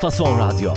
Fason Radyo.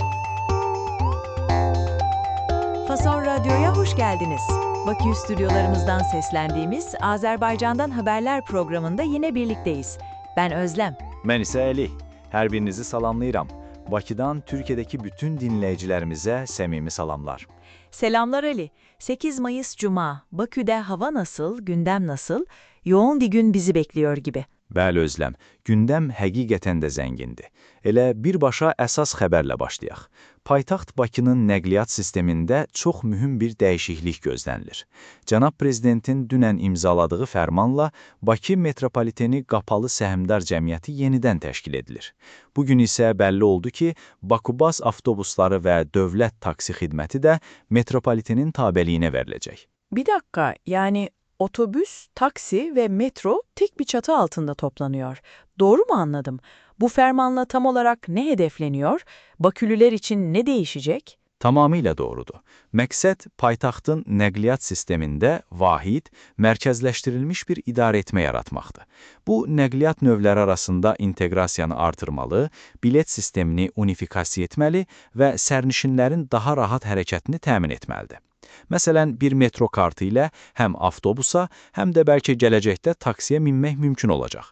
Fason Radyo'ya hoş geldiniz. Bakü stüdyolarımızdan seslendiğimiz Azerbaycan'dan Haberler programında yine birlikteyiz. Ben Özlem. Mən isə Əli. Hər birinizi salamlayıram. Bakıdan Türkiye'deki bütün dinleyicilerimize səmimi salamlar. Selamlar Ali. 8 Mayıs Cuma. Bakü'de hava nasıl, gündem nasıl? Yoğun bir gün bizi bekliyor gibi. Bəli Özlem, gündəm həqiqətən də zəngindir. Elə birbaşa əsas xəbərlə başlayaq. Paytaxt Bakının nəqliyyat sistemində çox mühüm bir dəyişiklik gözlənilir. Cənab Prezidentin dünən imzaladığı fərmanla Bakı metropoliteni qapalı səhmdar cəmiyyəti yenidən təşkil edilir. Bugün isə bəlli oldu ki, Bakubas avtobusları və dövlət taksi xidməti də metropolitenin tabeliyinə veriləcək. Bir dakika, yani otobüs, taksi ve metro tek bir çatı altında toplanıyor. Doğru mu anladım? Bu fermanla tam olarak ne hedefleniyor? Bakülüler için ne değişecek? Tamamilə doğrudur. Məqsəd paytaxtın nəqliyyat sistemində vahid, mərkəzləşdirilmiş bir idarəetmə yaratmaqdır. Bu, nəqliyyat növləri arasında inteqrasiyanı artırmalı, bilet sistemini unifikasiya etməli və sərnişinlərin daha rahat hərəkətini təmin etməlidir. Məsələn, bir metro kartı ilə həm avtobusa, həm də bəlkə gələcəkdə taksiyə minmək mümkün olacaq.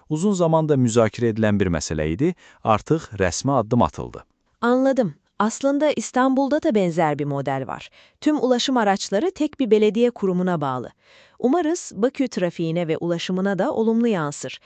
Uzun zamanda müzakirə edilən bir məsələ idi, artıq rəsmi addım atıldı. Anladım. Aslında İstanbul'da da benzer bir model var. Tüm ulaşım araçları tek bir belediye kurumuna bağlı. Umarız Bakü trafiğine ve ulaşımına da olumlu yansır.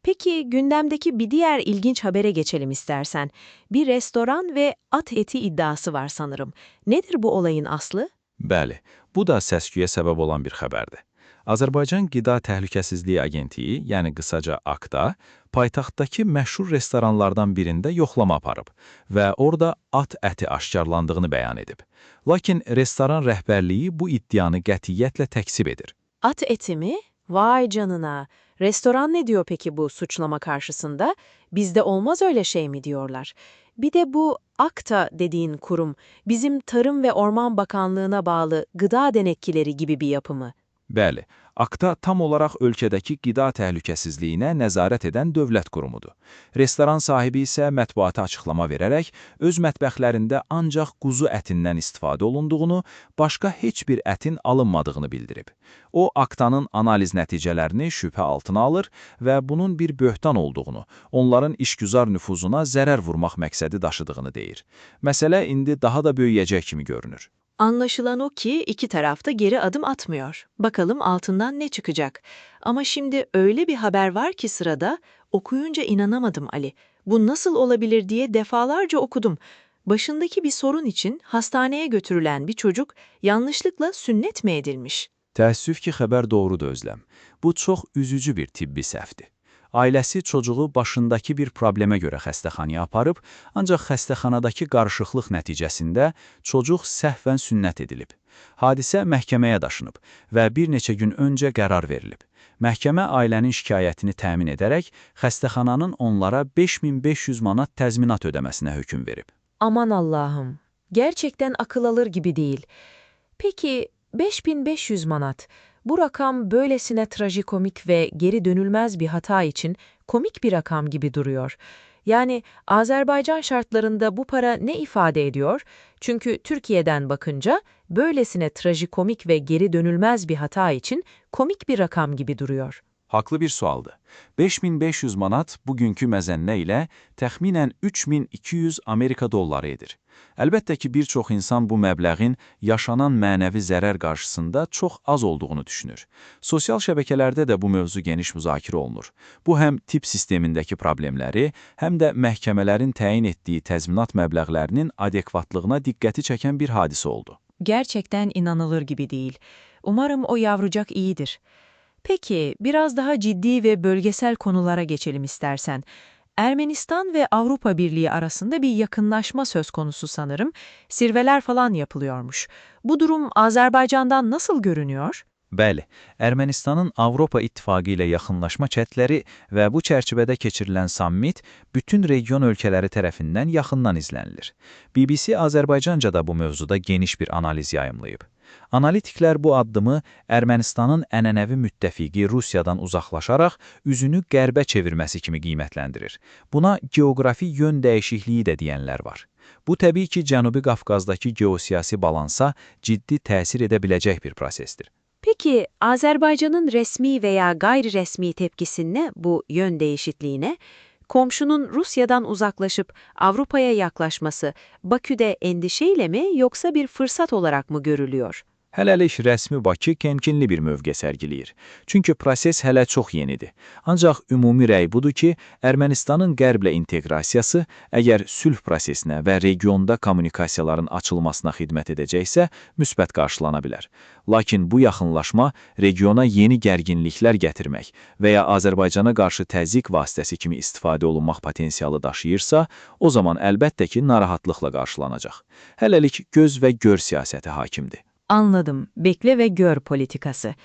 Peki gündemdeki bir diğer ilginç habere geçelim istersen. Bir restoran ve at eti iddiası var sanırım. Nedir bu olayın aslı? Bəli, bu da səs-küyə səbəb olan bir xəbərdir. Azərbaycan Qida Təhlükəsizliyi Agentliyi, yəni qısaca AQDA, paytaxtdakı məşhur restoranlardan birində yoxlama aparıb və orada at əti aşkarlandığını bəyan edib. Lakin restoran rəhbərliyi bu iddianı qətiyyətlə təkzib edir. At eti mi? Vay canına. Restoran ne diyor peki bu suçlama karşısında? Bizde olmaz öyle şey mi diyorlar? Bir de bu AKTA dediğin kurum, bizim Tarım ve Orman Bakanlığı'na bağlı gıda denetçileri gibi bir yapı mı? Bəli, AQDA tam olaraq ölkədəki qida təhlükəsizliyinə nəzarət edən dövlət qurumudur. Restoran sahibi isə mətbuata açıqlama verərək öz mətbəxlərində ancaq quzu ətindən istifadə olunduğunu, başqa heç bir ətin alınmadığını bildirib. O, AQDA-nın analiz nəticələrini şübhə altına alır və bunun bir böhtan olduğunu, onların işgüzar nüfuzuna zərər vurmaq məqsədi daşıdığını deyir. Məsələ indi daha da böyüyəcək kimi görünür. Anlaşılan o ki iki tarafta geri adım atmıyor. Bakalım altından ne çıkacak. Ama şimdi öyle bir haber var ki sırada, okuyunca inanamadım Ali. Bu nasıl olabilir diye defalarca okudum. Başındaki bir sorun için hastaneye götürülen bir çocuk yanlışlıkla sünnet mi edilmiş? Təəssüf ki, xəbər doğrudur Özləm. Bu çox üzücü bir tibbi səhvdir. Ailəsi çocuğu başındakı bir problemə görə xəstəxanaya aparıb, ancaq xəstəxanadakı qarışıqlıq nəticəsində çocuq səhvən sünnət edilib. Hadisə məhkəməyə daşınıb və bir neçə gün öncə qərar verilib. Məhkəmə ailənin şikayətini təmin edərək xəstəxananın onlara 5500 manat təzminat ödəməsinə hökm verib. Aman Allah'ım, gerçekten akıl alır gibi değil. Peki 5500 manat, bu rakam böylesine trajikomik ve geri dönülmez bir hata için komik bir rakam gibi duruyor. Yani Azerbaycan şartlarında bu para ne ifade ediyor? Çünkü Türkiye'den bakınca böylesine trajikomik ve geri dönülmez bir hata için komik bir rakam gibi duruyor. Haqlı bir sualdır. 5500 manat bugünkü məzənnə ilə təxminən 3200 Amerika dolları edir. Əlbəttə ki, bir çox insan bu məbləğin yaşanan mənəvi zərər qarşısında çox az olduğunu düşünür. Sosial şəbəkələrdə də bu mövzu geniş müzakirə olunur. Bu, həm tip sistemindəki problemləri, həm də məhkəmələrin təyin etdiyi təzminat məbləğlərinin adekvatlığına diqqəti çəkən bir hadisə oldu. Gerçekten inanılır gibi değil. Umarım o yavrucak iyidir. Peki, biraz daha ciddi ve bölgesel konulara geçelim istersen. Ermenistan ve Avrupa Birliği arasında bir yakınlaşma söz konusu sanırım. Zirveler falan yapılıyormuş. Bu durum Azerbaycan'dan nasıl görünüyor? Bəli, Ermənistanın Avropa İttifaqı ilə yaxınlaşma çətləri və bu çərçivədə keçirilən sammit bütün region ölkələri tərəfindən yaxından izlənilir. BBC Azərbaycanca da bu mövzuda geniş bir analiz yayımlayıb. Analitiklər bu addımı Ermənistanın ənənəvi müttəfiqi Rusiyadan uzaqlaşaraq üzünü qərbə çevirməsi kimi qiymətləndirir. Buna geoqrafi yön dəyişikliyi də deyənlər var. Bu təbii ki, Cənubi Qafqazdakı geosiyasi balansa ciddi təsir edə biləcək bir prosesdir. Peki Azerbaycan'ın resmi veya gayri resmi tepkisi ne bu yön değişikliğine? Komşunun Rusya'dan uzaklaşıp Avrupa'ya yaklaşması Bakü'de endişeyle mi yoksa bir fırsat olarak mı görülüyor? Hələlik rəsmi Bakı temkinli bir mövqe sərgiləyir. Çünki proses hələ çox yenidir. Ancaq ümumi rəy budur ki, Ermənistanın qərblə inteqrasiyası əgər sülh prosesinə və regionda kommunikasiyaların açılmasına xidmət edəcəksə, müsbət qarşılana bilər. Lakin bu yaxınlaşma regiona yeni gərginliklər gətirmək və ya Azərbaycana qarşı təzyiq vasitəsi kimi istifadə olunmaq potensialı daşıyırsa, o zaman əlbəttə ki, narahatlıqla qarşılanacaq. Hələlik göz və gör siyasəti hakimdir. Anladım. Bekle ve gör politikası.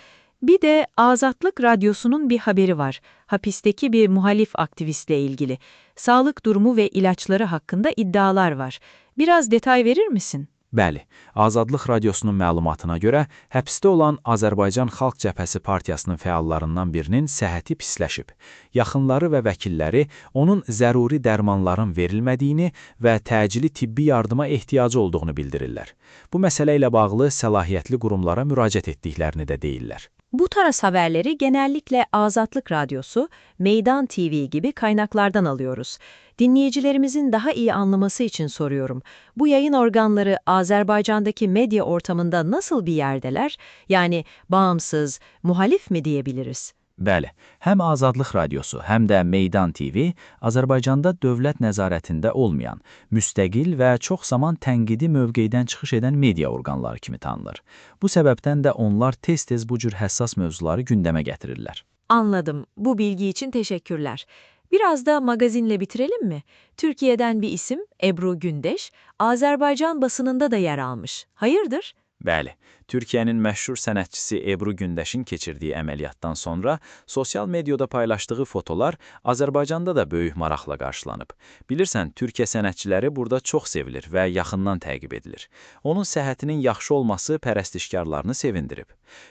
Bir de Azatlık Radyosu'nun bir haberi var. Hapisteki bir muhalif aktivistle ilgili. Sağlık durumu ve ilaçları hakkında iddialar var. Biraz detay verir misin? Bəli, Azadlıq Radiosunun məlumatına görə, həbsdə olan Azərbaycan Xalq Cəbhəsi Partiyasının fəallarından birinin səhhəti pisləşib. Yaxınları və vəkilləri onun zəruri dərmanların verilmədiyini və təcili tibbi yardıma ehtiyacı olduğunu bildirirlər. Bu məsələ ilə bağlı səlahiyyətli qurumlara müraciət etdiklərini də deyirlər. Bu tarz haberleri genellikle Azatlık Radyosu, Meydan TV gibi kaynaklardan alıyoruz. Dinleyicilerimizin daha iyi anlaması için soruyorum. Bu yayın organları Azerbaycan'daki medya ortamında nasıl bir yerdeler? Yani bağımsız, muhalif mi diyebiliriz? Bəli, həm Azadlıq Radiosu, həm də Meydan TV Azərbaycanda dövlət nəzarətində olmayan, müstəqil və çox zaman tənqidi mövqedən çıxış edən media orqanları kimi tanınır. Bu səbəbdən də onlar tez-tez bu cür həssas mövzuları gündəmə gətirirlər. Anladım. Bu bilgi için teşekkürler. Biraz da magazinle bitirelim mi? Türkiye'den bir isim Ebru Gündeş, Azerbaycan basınında da yer almış. Hayırdır? Bəli, Türkiyənin məşhur sənətçisi Ebru Gündeşin keçirdiyi əməliyyatdan sonra sosial mediada paylaşdığı fotolar Azərbaycanda da böyük maraqla qarşılanıb. Bilirsən, Türkiyə sənətçiləri burada çox sevilir və yaxından təqib edilir. Onun səhhətinin yaxşı olması pərəstişkarlarını sevindirib.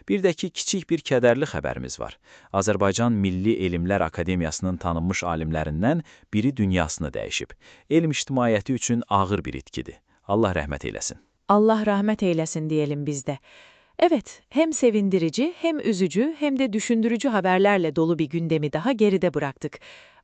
Bir də ki, kiçik bir kədərli xəbərimiz var. Azərbaycan Milli Elmlər Akademiyasının tanınmış alimlərindən biri dünyasını dəyişib. Elm ictimaiyyəti üçün ağır bir itkidir. Allah rəhmət eyləsin. Allah rahmet eylesin diyelim biz de. Evet, hem sevindirici, hem üzücü, hem de düşündürücü haberlerle dolu bir gündemi daha geride bıraktık.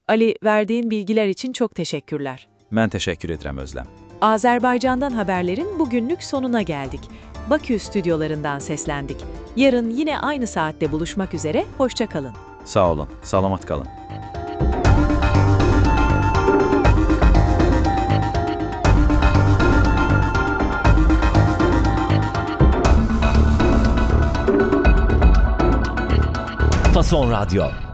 Ali, verdiğin bilgiler için çok teşekkürler. Mən təşəkkür edirəm Özlem. Azerbaycan'dan haberlerin bugünlük sonuna geldik. Bakü stüdyolarından seslendik. Yarın yine aynı saatte buluşmak üzere, hoşça kalın. Sağ olun, salamat qalın. Fason Radyo